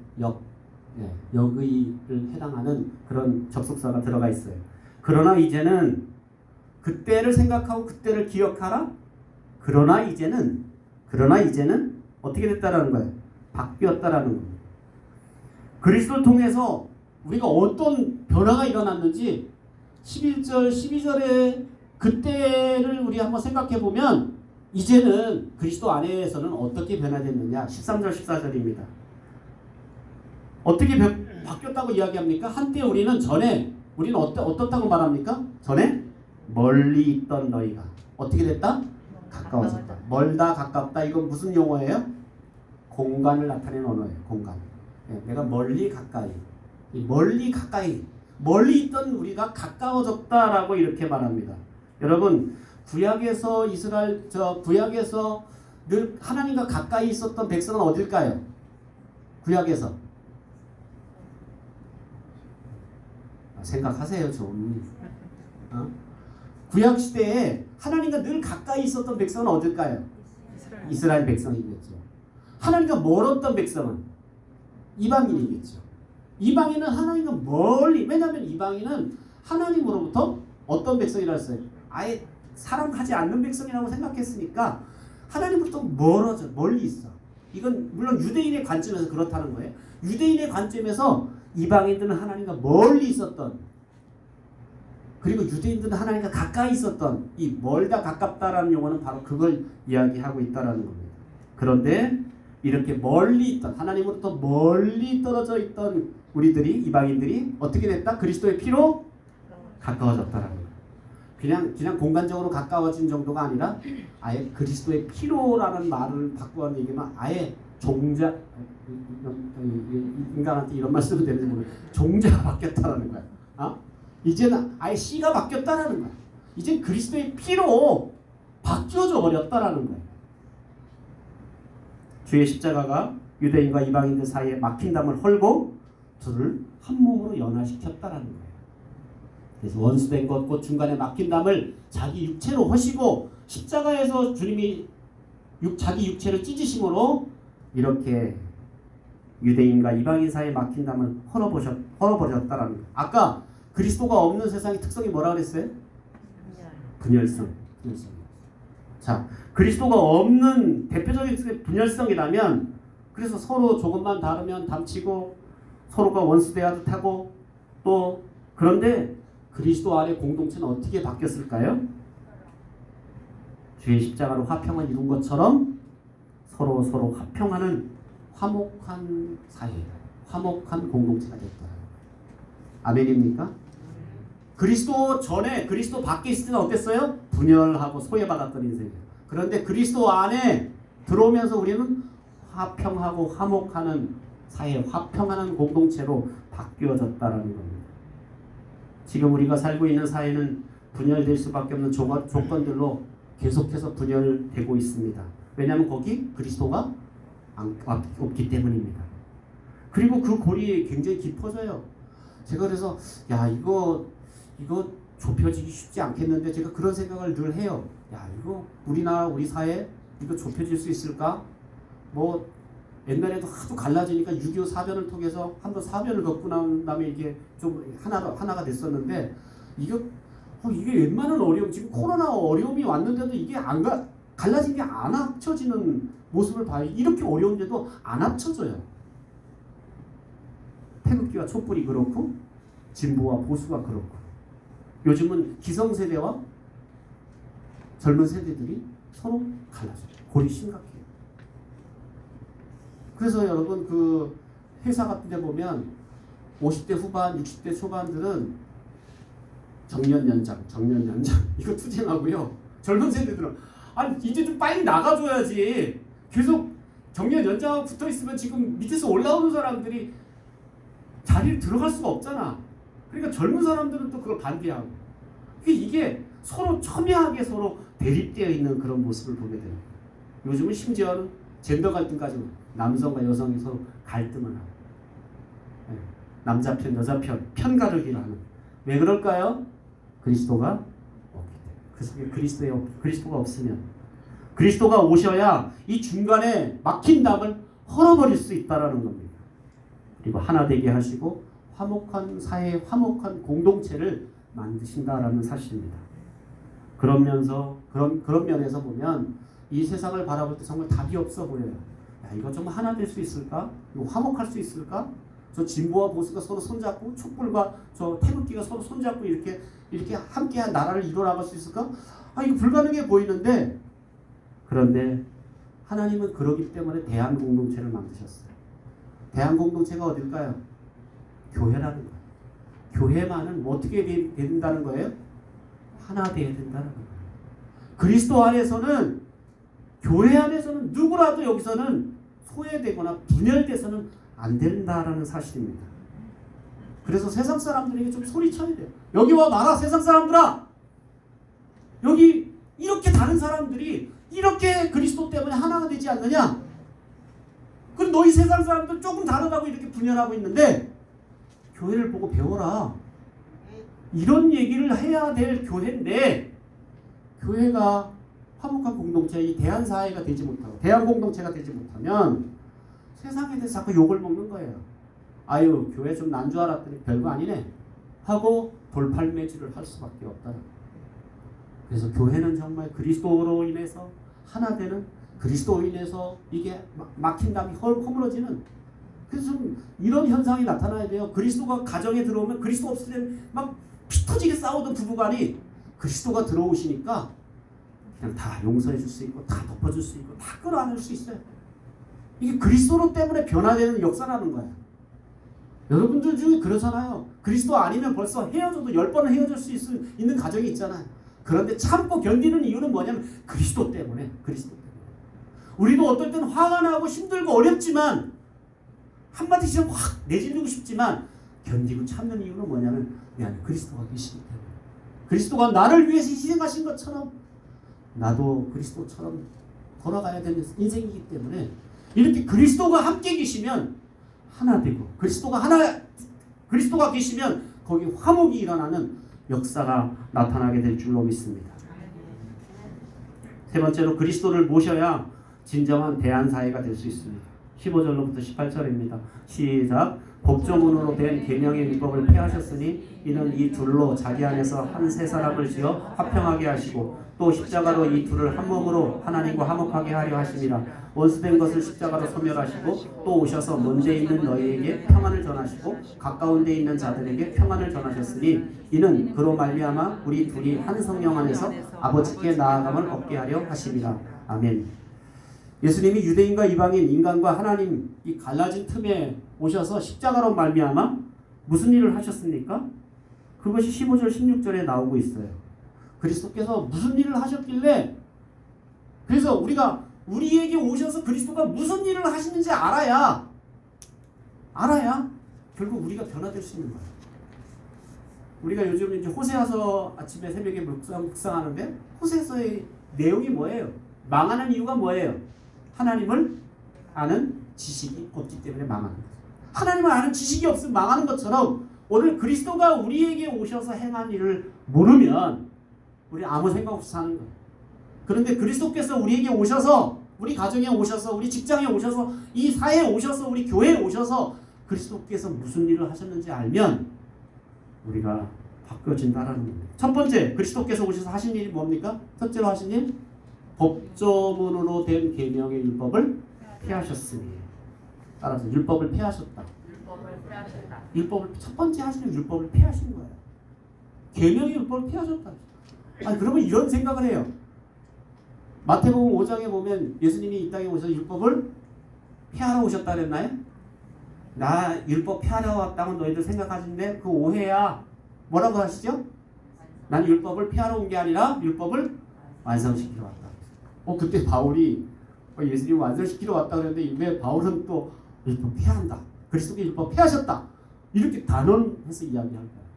역의를 해당하는 그런 접속사가 들어가 있어요. 그러나 이제는 그때를 생각하고 그때를 기억하라. 그러나 이제는 어떻게 됐다라는 거예요? 바뀌었다라는 겁니다. 그리스도를 통해서 우리가 어떤 변화가 일어났는지 11절, 12절에 그때를 우리 한번 생각해 보면 이제는 그리스도 안에서는 어떻게 변화됐느냐. 13절, 14절입니다. 어떻게 바뀌었다고 이야기합니까? 한때 우리는 어떻다고 말합니까? 전에 멀리 있던 너희가 어떻게 됐다? 가까워졌다. 멀다, 가깝다. 이건 무슨 용어예요? 공간을 나타내는 언어예요. 공간. 내가 멀리 가까이. 멀리 있던 우리가 가까워졌다라고 이렇게 말합니다. 여러분, 구약에서 구약에서 늘 하나님과 가까이 있었던 백성은 어딜까요? 구약에서 생각하세요 좀. 구약 시대에 하나님과 늘 가까이 있었던 백성은 어딜까요? 이스라엘 백성이겠죠. 하나님과 멀었던 백성은 이방인이겠죠. 이방인은 하나님과 멀리, 왜냐하면 이방인은 하나님으로부터 어떤 백성이라 했어요? 아예 사랑하지 않는 백성이라고 생각했으니까 하나님부터 멀리 있어. 이건 물론 유대인의 관점에서 그렇다는 거예요. 유대인의 관점에서 이방인들은 하나님과 멀리 있었던, 그리고 유대인들은 하나님과 가까이 있었던, 이 멀다 가깝다라는 용어는 바로 그걸 이야기하고 있다라는 겁니다. 그런데 이렇게 멀리 있던, 하나님으로부터 멀리 떨어져 있던 우리들이, 이방인들이 어떻게 됐다? 그리스도의 피로 가까워졌다라는 거예요. 그냥 공간적으로 가까워진 정도가 아니라 아예 그리스도의 피로라는 말을 바꾸는 얘기면 아예 인간한테 이런 말 쓰면 되는지 모르겠어요. 종자가 바뀌었다라는 거야. 이제는 아예 씨가 바뀌었다라는 거야. 이제 그리스도의 피로 바뀌어져 버렸다라는 거야. 주의 십자가가 유대인과 이방인들 사이에 막힌 담을 헐고 둘을 한 몸으로 연화시켰다라는 거예요. 그래서 원수된 것 곧 중간에 막힌 담을 자기 육체로 허시고 십자가에서 주님이 자기 육체를 찢으심으로 이렇게 유대인과 이방인 사이에 막힌 담을 헐어버렸다라는 거예요. 아까 그리스도가 없는 세상의 특성이 뭐라 그랬어요? 분열성. 자, 그리스도가 없는 대표적인 분열성이라면, 그래서 서로 조금만 다르면 담치고 서로가 원수대하듯 하고, 또 그런데 그리스도 안에 공동체는 어떻게 바뀌었을까요? 주의 십자가로 화평을 이룬 것처럼 서로 화평하는 화목한 사회, 화목한 공동체가 됐다. 아멘입니까? 그리스도 전에, 그리스도 밖에 있을 때는 어땠어요? 분열하고 소외받았던 인생이에요. 그런데 그리스도 안에 들어오면서 우리는 화평하고 화목하는 사회, 화평하는 공동체로 바뀌어졌다는 겁니다. 지금 우리가 살고 있는 사회는 분열될 수밖에 없는 조건들로 계속해서 분열되고 있습니다. 왜냐하면 거기 그리스도가 없기 때문입니다. 그리고 그 골이 굉장히 깊어져요. 제가 그래서 이거 좁혀지기 쉽지 않겠는데, 제가 그런 생각을 늘 해요. 이거 우리나라, 우리 사회 이거 좁혀질 수 있을까? 옛날에도 하도 갈라지니까 6.25 사변을 통해서 한번 사변을 겪고 난 다음에 이게 좀 하나가 됐었는데 이게 웬만한 어려움, 지금 코로나 어려움이 왔는데도 이게 갈라진 게 안 합쳐지는 모습을 봐요. 이렇게 어려운데도 안 합쳐져요. 태극기와 촛불이 그렇고 진보와 보수가 그렇고 요즘은 기성세대와 젊은 세대들이 서로 갈라져요. 골이 심각해요. 그래서 여러분 그 회사 같은 데 보면 50대 후반, 60대 초반들은 정년 연장 이거 투쟁하고요. 젊은 세대들은 아니 이제 좀 빨리 나가줘야지. 계속 정년 연장하고 붙어있으면 지금 밑에서 올라오는 사람들이 자리를 들어갈 수가 없잖아. 그러니까 젊은 사람들은 또 그걸 반대하고 이게 서로 첨예하게 서로 대립되어 있는 그런 모습을 보게 됩니다. 요즘은 심지어는 젠더 갈등까지 남성과 여성이 서로 갈등을 하고 남자 편 여자 편가르기를 하는. 왜 그럴까요? 그리스도가 없기 때문에. 그 속에 그리스도가 없으면 그리스도가 오셔야 이 중간에 막힌 담을 헐어버릴 수 있다라는 겁니다. 그리고 하나 되게 하시고 화목한 사회, 화목한 공동체를 만드신다라는 사실입니다. 그런 면에서 보면 이 세상을 바라볼 때 정말 답이 없어 보여요. 야, 이거 좀 하나 될 수 있을까? 이거 화목할 수 있을까? 저 진보와 보수가 서로 손잡고 촛불과 저 태극기가 서로 손잡고 이렇게 함께한 나라를 이뤄나갈 수 있을까? 이거 불가능해 보이는데, 그런데 하나님은 그러기 때문에 대한 공동체를 만드셨어요. 대한 공동체가 어딜까요? 교회라는 거예요. 교회만은 어떻게 된다는 거예요? 하나 되어야 된다는 거예요. 그리스도 안에서는, 교회 안에서는 누구라도 여기서는 소외되거나 분열돼서는 안 된다라는 사실입니다. 그래서 세상 사람들에게 좀 소리쳐야 돼요. 여기 와 봐라, 세상 사람들아. 여기 이렇게 다른 사람들이 이렇게 그리스도 때문에 하나가 되지 않느냐? 그럼 너희 세상 사람들 조금 다르다고 이렇게 분열하고 있는데 교회를 보고 배워라. 이런 얘기를 해야 될 교회인데, 교회가 화목한 공동체, 이 대한사회가 되지 못하고 대한공동체가 되지 못하면 세상에 대해서 자꾸 욕을 먹는 거예요. 아유, 교회 좀 난 줄 알았더니 별거 아니네 하고 돌팔매질을 할 수밖에 없다. 그래서 교회는 정말 그리스도로 인해서 하나 되는, 그리스도로 인해서 이게 막힌 담이 허물어지는, 그래서 좀 이런 현상이 나타나야 돼요. 그리스도가 가정에 들어오면, 그리스도 없을 때는 막 피 터지게 싸우던 부부간이 그리스도가 들어오시니까 그냥 다 용서해 줄 수 있고 다 덮어줄 수 있고 다 끌어안을 수 있어요. 이게 그리스도 때문에 변화되는 역사라는 거예요. 여러분들 중에 그러잖아요. 그리스도 아니면 벌써 헤어져도 10번은 헤어질 수 있는 가정이 있잖아요. 그런데 참고 견디는 이유는 뭐냐면 그리스도 때문에. 우리도 어떨 때는 화가 나고 힘들고 어렵지만 한마디씩 확 내지르고 싶지만 견디고 참는 이유는 뭐냐면 내 안에 그리스도가 계시기 때문에. 그리스도가 나를 위해서 희생하신 것처럼 나도 그리스도처럼 걸어가야 되는 인생이기 때문에 이렇게 그리스도가 함께 계시면 하나 되고, 그리스도가 계시면 거기 화목이 일어나는 역사가 나타나게 될 줄로 믿습니다. 세 번째로 그리스도를 모셔야 진정한 대한사회가 될 수 있습니다. 15절로부터 18절입니다. 시작. 법조문으로 된 계명의 율법을 폐하셨으니 이는 이 둘로 자기 안에서 한 세 사람을 지어 화평하게 하시고 또 십자가로 이 둘을 한 몸으로 하나님과 화목하게 하려 하심이라. 원수된 것을 십자가로 소멸하시고 또 오셔서 먼데 있는 너희에게 평안을 전하시고 가까운 데 있는 자들에게 평안을 전하셨으니 이는 그로 말미암아 우리 둘이 한 성령 안에서 아버지께 나아감을 얻게 하려 하심이라. 아멘. 예수님이 유대인과 이방인, 인간과 하나님 이 갈라진 틈에 오셔서 십자가로 말미암아 무슨 일을 하셨습니까? 그것이 15절 16절에 나오고 있어요. 그리스도께서 무슨 일을 하셨길래, 그래서 우리에게 오셔서 그리스도가 무슨 일을 하시는지 알아야 결국 우리가 변화될 수 있는 거예요. 우리가 요즘 이제 호세아서 아침에 새벽에 묵상하는데 호세아서의 내용이 뭐예요? 망하는 이유가 뭐예요? 하나님을 아는 지식이 없기 때문에 망하는 거죠. 하나님을 아는 지식이 없으면 망하는 것처럼 오늘 그리스도가 우리에게 오셔서 행한 일을 모르면 우리 아무 생각 없이 사는 거예요. 그런데 그리스도께서 우리에게 오셔서 우리 가정에 오셔서 우리 직장에 오셔서 이 사회에 오셔서 우리 교회에 오셔서 그리스도께서 무슨 일을 하셨는지 알면 우리가 바뀌어진다라는 겁니다. 첫 번째 그리스도께서 오셔서 하신 일이 뭡니까? 첫째로 하신 일 법조문으로 된 계명의 율법을 폐하셨으니 따라서 율법을 폐하셨다. 율법을 첫 번째 하시는 율법을 폐하신 거예요. 계명의 율법을 폐하셨다. 아니 그러면 이런 생각을 해요. 마태복음 5장에 보면 예수님이 이 땅에 오셔서 율법을 폐하러 오셨다 그랬나요? 나 율법 폐하러 왔다고 너희들 생각하시는데 그 오해야. 뭐라고 하시죠? 난 율법을 폐하러 온 게 아니라 율법을 완성시키러 왔다. 그때 바울이 예수님 완성시키러 왔다 그랬는데 왜 바울은 또 율법 폐한다. 그리스도의 율법 폐하셨다. 이렇게 단언해서 이야기한 거야.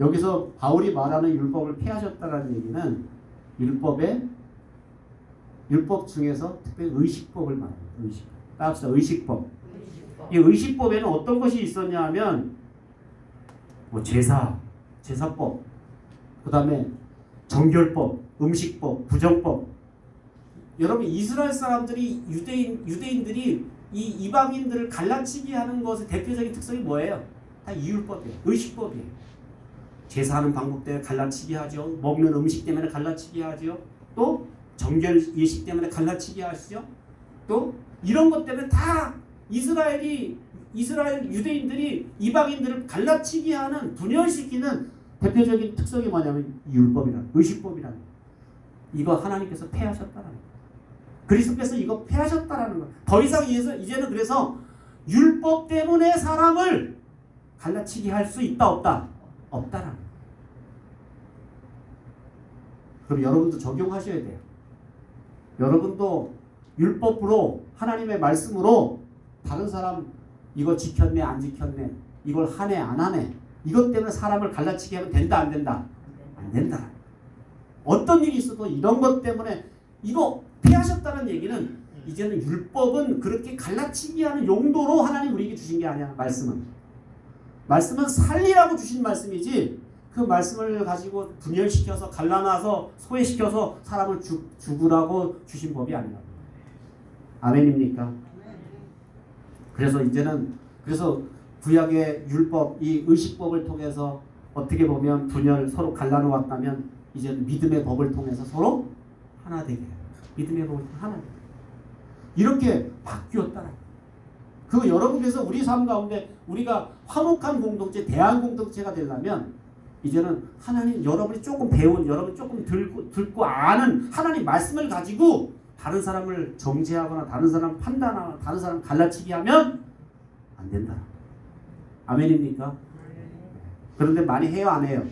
여기서 바울이 말하는 율법을 폐하셨다는 얘기는 율법 중에서 특별히 의식법을 말합니다. 의식법. 따라합시다. 의식법. 이 의식법에는 어떤 것이 있었냐 하면 제사법, 그 다음에 정결법, 음식법, 부정법. 여러분 이스라엘 사람들이 유대인들이 이 이방인들을 갈라치게 하는 것의 대표적인 특성이 뭐예요? 다 이율법이에요. 의식법이에요. 제사하는 방법 때문에 갈라치게 하죠. 먹는 음식 때문에 갈라치게 하죠. 또 정결 예식 때문에 갈라치게 하시죠. 또 이런 것 때문에 다 이스라엘 유대인들이 이방인들을 갈라치게 하는 분열시키는 대표적인 특성이 뭐냐면 율법이라는 의식법이라는 이거 하나님께서 폐하셨다라는 거예요. 그리스도께서 이거 폐하셨다라는 거예요. 더 이상 이제는 그래서 율법 때문에 사람을 갈라치게 할 수 있다 없다? 없다라는 거예요. 그럼 여러분도 적용하셔야 돼요. 여러분도 율법으로 하나님의 말씀으로 다른 사람 이거 지켰네 안 지켰네 이걸 하네 안 하네 이것 때문에 사람을 갈라치게 하면 된다 안 된다? 안 된다. 어떤 일이 있어도 이런 것 때문에 이거 폐하셨다는 얘기는 이제는 율법은 그렇게 갈라치게 하는 용도로 하나님 우리에게 주신 게 아니야. 말씀은 살리라고 주신 말씀이지 그 말씀을 가지고 분열시켜서 갈라놔서 소외시켜서 사람을 죽으라고 주신 법이 아니라. 아멘입니까? 그래서 이제는 구약의 율법 이 의식법을 통해서 어떻게 보면 분열 서로 갈라놓았다면 이제는 믿음의 법을 통해서 서로 하나 되게 해요. 믿음의 법을 통해서 하나 되게 해요. 이렇게 바뀌었다. 그 여러분께서 우리 삶 가운데 우리가 화목한 공동체, 대한 공동체가 되려면 이제는 하나님 여러분이 조금 배운, 여러분이 조금 듣고 아는 하나님 말씀을 가지고 다른 사람을 정죄하거나 다른 사람 판단하거나 다른 사람 갈라치기 하면 안 된다. 아멘입니까? 그런데 많이 해요, 안 해요?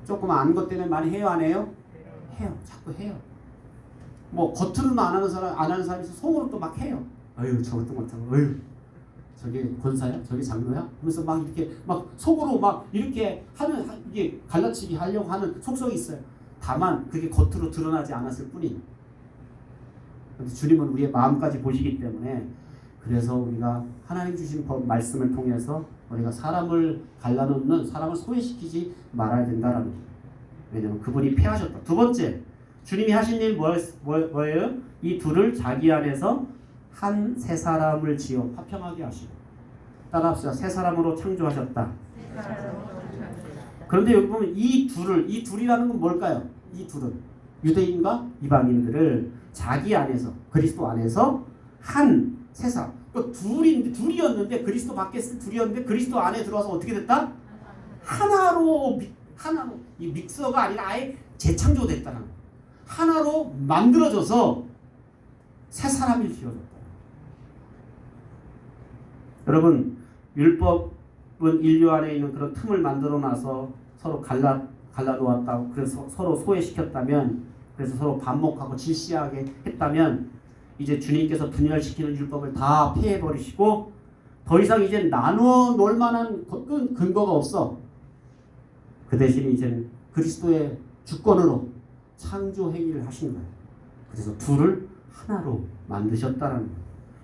조금 아는 것 때문에 많이 해요, 안 해요? 해요. 자꾸 해요. 뭐 겉으로는 안 하는 사람이 있어 속으로 또 막 해요. 아유 저것도 못하고, 아유 저게 권사야? 저게 장로야? 하면서 막 이렇게 막 속으로 막 이렇게 하는 이게 갈라치기 하려고 하는 속성이 있어요. 다만 그게 겉으로 드러나지 않았을 뿐이에요. 주님은 우리의 마음까지 보시기 때문에 그래서 우리가 하나님 주신 말씀을 통해서 우리가 사람을 갈라놓는 사람을 소외시키지 말아야 된다라는 거예요. 왜냐하면 그분이 폐하셨다. 두 번째 주님이 하신 일 뭐예요? 이 둘을 자기 안에서 한 새 사람을 지어 화평하게 하시고 따라합시다. 새 사람으로 창조하셨다. 그런데 여기 보면 이 둘이라는 건 뭘까요? 이 둘은 유대인과 이방인들을 자기 안에서 그리스도 안에서 한 새 사람. 둘이었는데 그리스도 밖에 둘이었는데 그리스도 안에 들어와서 어떻게 됐다? 하나로 이 믹서가 아니라 아예 재창조됐다는 거예요. 하나로 만들어져서 새 사람이 지어졌다. 여러분 율법은 인류 안에 있는 그런 틈을 만들어놔서 서로 갈라놓았다고 그래서 서로 소외시켰다면 그래서 서로 반목하고 질시하게 했다면 이제 주님께서 분열시키는 율법을 다 폐해버리시고 더 이상 이제 나누어 놓을 만한 근거가 없어. 그 대신 이제는 그리스도의 주권으로 창조 행위를 하신 거예요. 그래서 둘을 하나로 만드셨다는 거예요.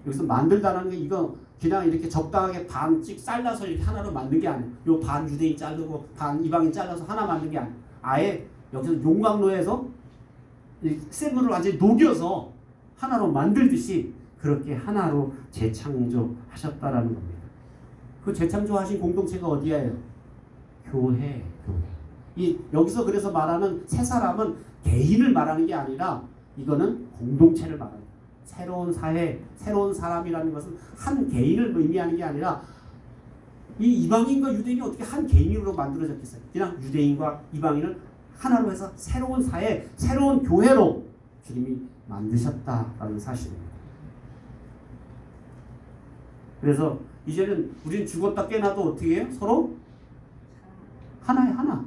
여기서 만들다는 게 이거 그냥 이렇게 적당하게 반씩 잘라서 이렇게 하나로 만든 게 아니에요. 요 반 유대인 자르고 반 이방인 잘라서 하나 만든 게 아니에요. 아예 여기서 용광로에서 이 샘물을 완전히 녹여서 하나로 만들듯이 그렇게 하나로 재창조하셨다라는 겁니다. 그 재창조하신 공동체가 어디예요? 교회. 여기서 그래서 말하는 새 사람은 개인을 말하는 게 아니라 이거는 공동체를 말합니다. 새로운 사회, 새로운 사람이라는 것은 한 개인을 의미하는 게 아니라 이 이방인과 유대인이 어떻게 한 개인으로 만들어졌겠어요? 그냥 유대인과 이방인을 하나로 해서 새로운 사회, 새로운 교회로 주님이 만드셨다라는 사실입니다. 그래서 이제는 우리는 죽었다 깨나도 어떻게 해요? 서로 하나에 하나.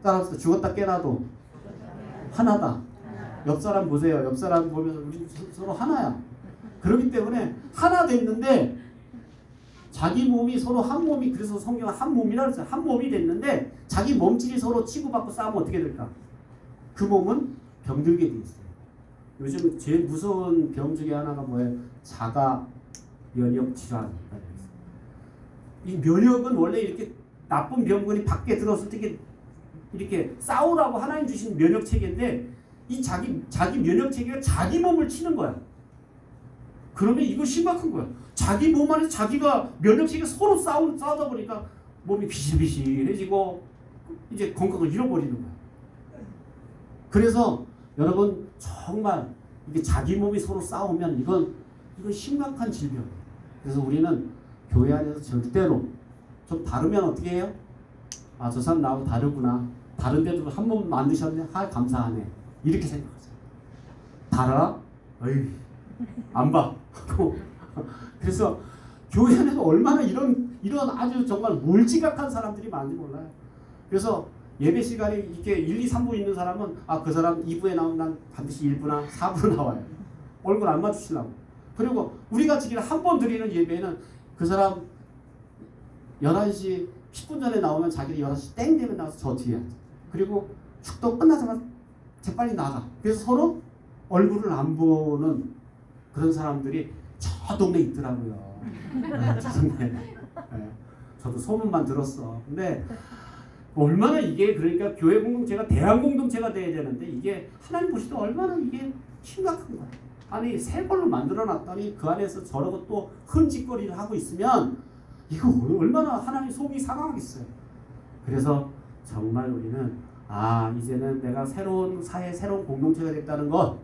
따라서 죽었다 깨나도 하나다. 옆 사람 보세요. 옆 사람 보면서 우리 서로 하나야. 그렇기 때문에 하나 됐는데 자기 몸이 서로 한 몸이, 그래서 성경은 한 몸이라 그랬어요. 한 몸이 됐는데 자기 몸질이 서로 치고받고 싸우면 어떻게 될까? 그 몸은 병들게 돼 있어요. 요즘 제일 무서운 병 중에 하나가 뭐예요? 자가 면역 질환. 이 면역은 원래 이렇게 나쁜 병균이 밖에 들어왔을 때 이렇게 싸우라고 하나님 주신 면역 체계인데 이 자기 면역 체계가 자기 몸을 치는 거야. 그러면 이거 심각한 거야. 자기 몸 안에서 자기가 면역 체계가 서로 싸우다 보니까 몸이 비실비실해지고 이제 건강을 잃어버리는 거야. 그래서 여러분 정말 이게 자기 몸이 서로 싸우면 이건 심각한 질병이에요. 그래서 우리는 교회 안에서 절대로 좀 다르면 어떻게 해요? 아, 저 사람 나하고 다르구나. 다른데도 한 몸 만드셨네. 감사하네. 이렇게 생각하세요. 달아? 어이, 안 봐. 그래서 교회 안에서 얼마나 이런 아주 정말 몰지각한 사람들이 많은지 몰라요. 그래서 예배 시간에 이렇게 1, 2, 3부 있는 사람은 그 사람 2부에 나오면 난 반드시 1부나 4부로 나와요. 얼굴 안 맞추시려고. 그리고 우리가 지금 한 번 드리는 예배는 그 사람 11시 10분 전에 나오면 자기는 11시 땡 되면 나와서 저 뒤에 앉아. 그리고 축도 끝나자마자 재빨리 나가. 그래서 서로 얼굴을 안 보는 그런 사람들이 저 동네에 있더라고요. 저 동네. 네. 저도 소문만 들었어. 근데 얼마나 이게 그러니까 교회 공동체가 대한 공동체가 돼야 되는데 이게 하나님 보시도 얼마나 이게 심각한 거야. 아니 새 걸로 만들어놨더니 그 안에서 저러고 또 흔짓거리를 하고 있으면 이거 얼마나 하나님 속이 상하겠어요. 그래서 정말 우리는 이제는 내가 새로운 사회, 새로운 공동체가 됐다는 것,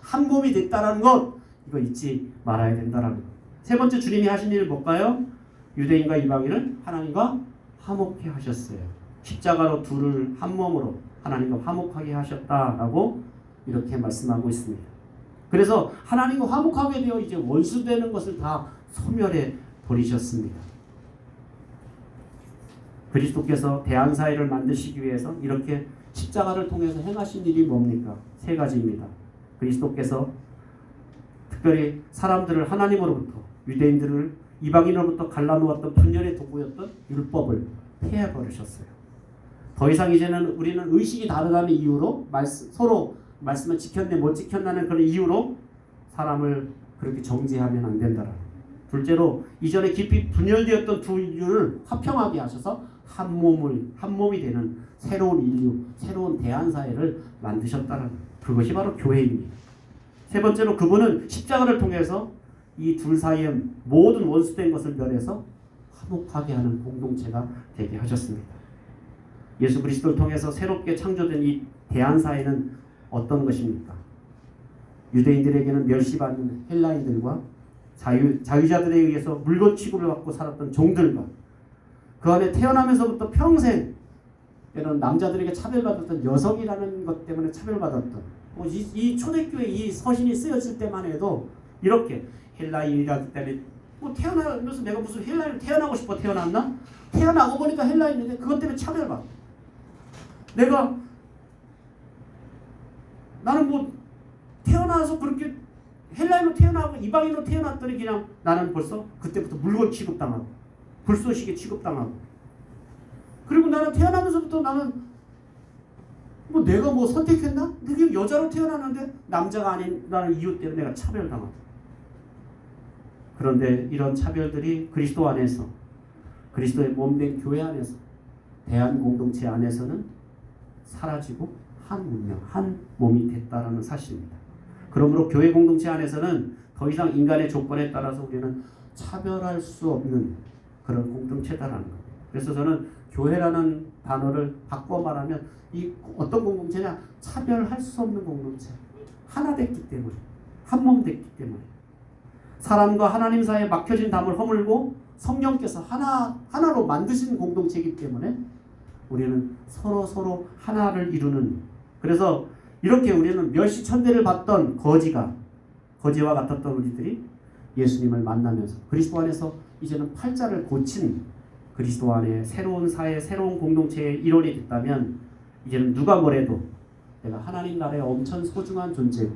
한 몸이 됐다는 것, 이거 잊지 말아야 된다는 것. 세 번째 주님이 하신 일은 뭘까요? 유대인과 이방인을 하나님과 화목케 하셨어요. 십자가로 둘을 한 몸으로 하나님과 화목하게 하셨다라고 이렇게 말씀하고 있습니다. 그래서 하나님과 화목하게 되어 이제 원수되는 것을 다 소멸해 버리셨습니다. 그리스도께서 대한사회를 만드시기 위해서 이렇게 십자가를 통해서 행하신 일이 뭡니까? 세 가지입니다. 그리스도께서 특별히 사람들을 하나님으로부터, 유대인들을 이방인으로부터 갈라놓았던 분열의 도구였던 율법을 폐해버리셨어요. 더 이상 이제는 우리는 의식이 다르다는 이유로 서로 말씀을 지켰네 못 지켰나는 그런 이유로 사람을 그렇게 정죄하면 안 된다라. 둘째로 이전에 깊이 분열되었던 두 인류를 화평하게 하셔서 한 몸이 되는 새로운 인류, 새로운 대한사회를 만드셨다는 그것이 바로 교회입니다. 세 번째로 그분은 십자가를 통해서 이 둘 사이에 모든 원수된 것을 멸해서 화목하게 하는 공동체가 되게 하셨습니다. 예수 그리스도를 통해서 새롭게 창조된 이 대한사회는 어떤 것입니까? 유대인들에게는 멸시받는 헬라인들과 자유자들에 의해서 물건 취급을 받고 살았던 종들과 그 안에 태어나면서부터 평생 때는 남자들에게 차별받았던 여성이라는 것 때문에 차별받았던 이 초대교회 이 서신이 쓰여질 때만 해도 이렇게 헬라인이라기 때문에 태어나면서 내가 무슨 헬라인 태어나고 싶어 태어났나? 태어나고 보니까 헬라인인데 그것 때문에 차별받아. 나는 태어나서 그렇게 헬라인으로 태어나고 이방인으로 태어났더니 그냥 나는 벌써 그때부터 물건 취급당하고 불쏘시개 취급당하고 그리고 나는 태어나면서부터 나는 내가 선택했나? 내가 여자로 태어났는데 남자가 아니라는 이유 때문에 내가 차별당하고 그런데 이런 차별들이 그리스도 안에서 그리스도의 몸된 교회 안에서 대한 공동체 안에서는 사라지고 한 운명, 한 몸이 됐다라는 사실입니다. 그러므로 교회 공동체 안에서는 더 이상 인간의 조건에 따라서 우리는 차별할 수 없는 그런 공동체다라는 거예요. 그래서 저는 교회라는 단어를 바꿔 말하면 이 어떤 공동체냐? 차별할 수 없는 공동체. 하나 됐기 때문에, 한 몸 됐기 때문에, 사람과 하나님 사이에 막혀진 담을 허물고 성령께서 하나로 만드신 공동체이기 때문에 우리는 서로 하나를 이루는, 그래서 이렇게 우리는 멸시천대를 받던 거지와 같았던 우리들이 예수님을 만나면서 그리스도 안에서 이제는 팔자를 고친 그리스도 안에 새로운 사회, 새로운 공동체의 일원이 됐다면 이제는 누가 뭐래도 내가 하나님 나라의 엄청 소중한 존재고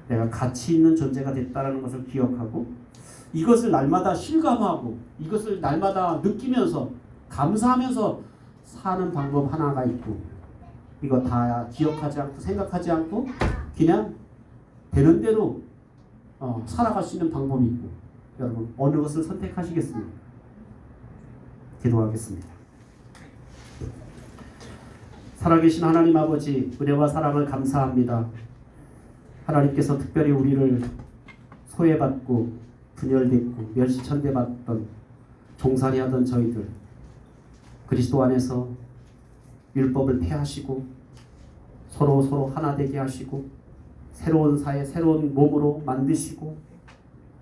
내가 가치 있는 존재가 됐다는 것을 기억하고 이것을 날마다 실감하고 이것을 날마다 느끼면서 감사하면서 사는 방법 하나가 있고, 이거 다 기억하지 않고 생각하지 않고 그냥 되는 대로 살아갈 수 있는 방법이 있고, 여러분 어느 것을 선택하시겠습니까? 기도하겠습니다. 살아계신 하나님 아버지, 은혜와 사랑을 감사합니다. 하나님께서 특별히 우리를 소외받고 분열됐고 멸시천대받던 종살이 하던 저희들 그리스도 안에서 율법을 폐하시고 서로 하나 되게 하시고 새로운 사회, 새로운 몸으로 만드시고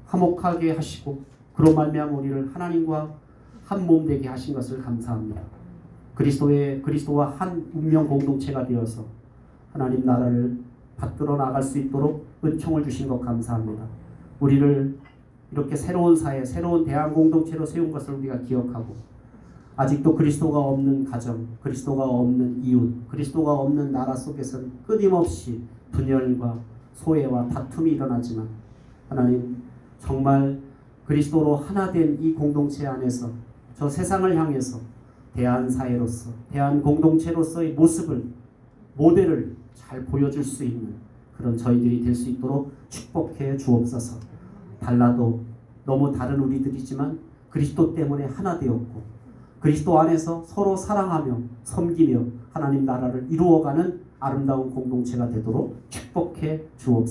화목하게 하시고 그로 말미암아 우리를 하나님과 한 몸 되게 하신 것을 감사합니다. 그리스도와 한 운명 공동체가 되어서 하나님 나라를 받들어 나갈 수 있도록 은총을 주신 것 감사합니다. 우리를 이렇게 새로운 사회, 새로운 대한 공동체로 세운 것을 우리가 기억하고 아직도 그리스도가 없는 가정, 그리스도가 없는 이웃, 그리스도가 없는 나라 속에서는 끊임없이 분열과 소외와 다툼이 일어나지만 하나님 정말 그리스도로 하나 된 이 공동체 안에서 저 세상을 향해서 대한 사회로서 대한 공동체로서의 모습을 모델을 잘 보여줄 수 있는 그런 저희들이 될 수 있도록 축복해 주옵소서. 달라도 너무 다른 우리들이지만 그리스도 때문에 하나 되었고 그리스도 안에서 서로 사랑하며 섬기며 하나님 나라를 이루어가는 아름다운 공동체가 되도록 축복해 주옵소서.